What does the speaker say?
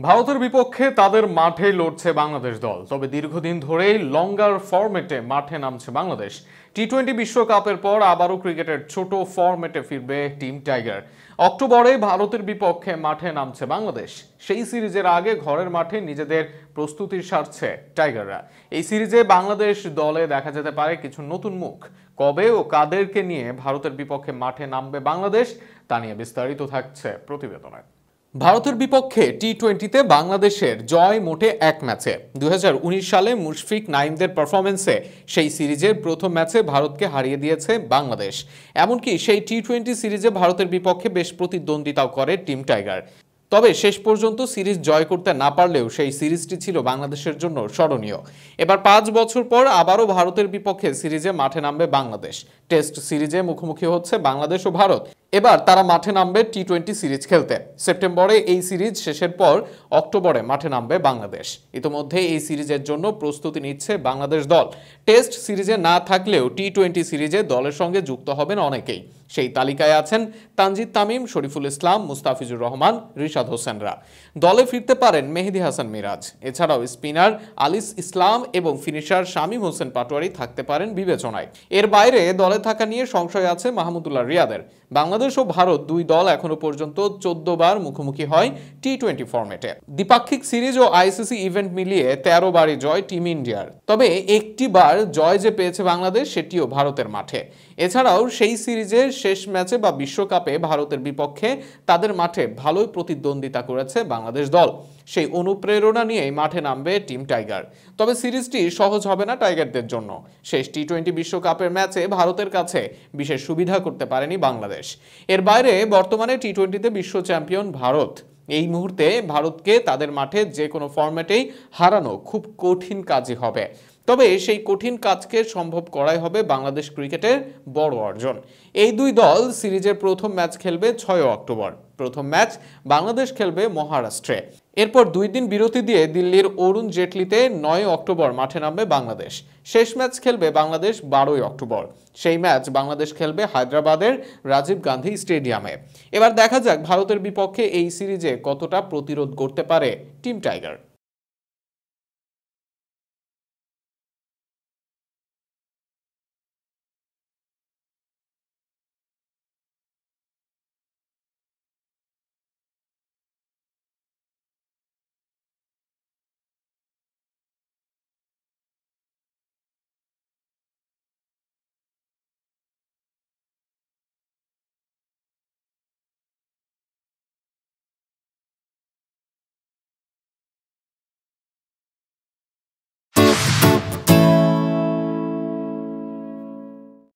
ভারতের বিপক্ষে তাদের মাঠে লড়ছে বাংলাদেশ দল। তবে দীর্ঘদিন ধরেই লঙ্গার ফরম্যাটে মাঠে নামছে বাংলাদেশ। টি-20 বিশ্বকাপের পর আবারও ক্রিকেটের ছোট ফরম্যাটে ফিরবে টিম টাইগার। অক্টোবরে ভারতের বিপক্ষে মাঠে নামছে বাংলাদেশ। সেই সিরিজের আগে ঘরের মাঠে নিজেদের প্রস্তুতির সারছে টাইগাররা। এই সিরিজে বাংলাদেশ দলে দেখা যেতে পারে কিছু নতুন মুখ। কবে ও কাদেরকে নিয়ে ভারতের বিপক্ষে মাঠে নামবে বাংলাদেশ, তা নিয়ে বিস্তারিত থাকছে প্রতিবেদনে। ভারতের বিপক্ষে টি-20তে বাংলাদেশের জয় মোটে এক ম্যাচে। 2019 সালে মুশফিক নাইমদের পারফরমেন্সে সেই সিরিজের প্রথম ম্যাচে ভারতকে হারিয়ে দিয়েছে বাংলাদেশ। এমনকি সেই টি-20 সিরিজে ভারতের বিপক্ষে বেশ প্রতিদ্বন্দ্বিতাও করে টিম টাইগার। তবে শেষ পর্যন্ত সিরিজ জয় করতে না পারলেও সেই সিরিজটি ছিল বাংলাদেশের জন্য স্মরণীয়। এবার 5 বছর পর আবারও ভারতের বিপক্ষে সিরিজে মাঠে নামবে বাংলাদেশ। টেস্ট সিরিজে মুখোমুখি হচ্ছে বাংলাদেশ ও ভারত। এবার তারা মাঠে নামবে টি-20 সিরিজ খেলতে। সেপ্টেম্বরে এই সিরিজ শেষের পর অক্টোবরে মাঠে নামবে বাংলাদেশ। ইতোমধ্যে এই সিরিজের জন্য প্রস্তুতি নিচ্ছে বাংলাদেশ দল। টেস্ট সিরিজে না থাকলেও টি-20 সিরিজে দলের সঙ্গে যুক্ত হবেন অনেকেই। সেই তালিকায় আছেন তানজিদ তামিম, শরীফুল ইসলাম, মুস্তাফিজুর রহমান, রিশাদ হোসেনরা। দলে ফিরতে পারেন মেহেদী হাসান মিরাজ। এছাড়াও স্পিনার আলিস ইসলাম এবং ফিনিশার শামীম হোসেন পাটোয়ারি থাকতে পারেন বিবেচনায়। এর বাইরে দলে থাকা নিয়ে সংশয় আছে মাহমুদুল্লাহ রিয়াদের। বাংলাদেশ ও ভারত দুই দল এখনো পর্যন্ত 14 বার মুখোমুখি হয় টি-20 ফরম্যাটে। দ্বিপাক্ষিক সিরিজ ও আইসিসি ইভেন্ট মিলিয়ে 13 বারই জয় টিম ইন্ডিয়ার। তবে একটি বার জয় যে পেয়েছে বাংলাদেশ, সেটিও ভারতের মাঠে। এছাড়াও সেই সিরিজের শেষ ম্যাচে বা বিশ্বকাপে ভারতের বিপক্ষে তাদের মাঠে ভালোই প্রতিদ্বন্দ্বিতা করেছে বাংলাদেশ দল। সেই অনুপ্রেরণা নিয়েই মাঠে নামবে টিম টাইগার। তবে সিরিজটি সহজ হবে না টাইগারদের জন্য। শেষ টি-20 বিশ্বকাপের ম্যাচে ভারতের কাছে বিশেষ সুবিধা করতে পারেনি বাংলাদেশ। এর বাইরে বর্তমানে টি-20তে বিশ্ব চ্যাম্পিয়ন ভারত। এই মুহূর্তে ভারতকে তাদের মাঠে যে কোনো ফরম্যাটেই হারানো খুব কঠিন কাজই হবে। তবে সেই কঠিন কাজকে সম্ভব করাই হবে বাংলাদেশ ক্রিকেটের বড় অর্জন। এই দুই দল সিরিজের প্রথম ম্যাচ খেলবে 6 অক্টোবর। প্রথম ম্যাচ বাংলাদেশ খেলবে মহারাষ্ট্রে। এরপর 2 দিন বিরতি দিয়ে দিল্লির অরুণ জেটলিতে 9 অক্টোবর মাঠে নামবে বাংলাদেশ। শেষ ম্যাচ খেলবে বাংলাদেশ 12 অক্টোবর। সেই ম্যাচ বাংলাদেশ খেলবে হায়দ্রাবাদের রাজীব গান্ধী স্টেডিয়ামে। এবার দেখা যাক ভারতের বিপক্ষে এই সিরিজে কতটা প্রতিরোধ করতে পারে টিম টাইগার।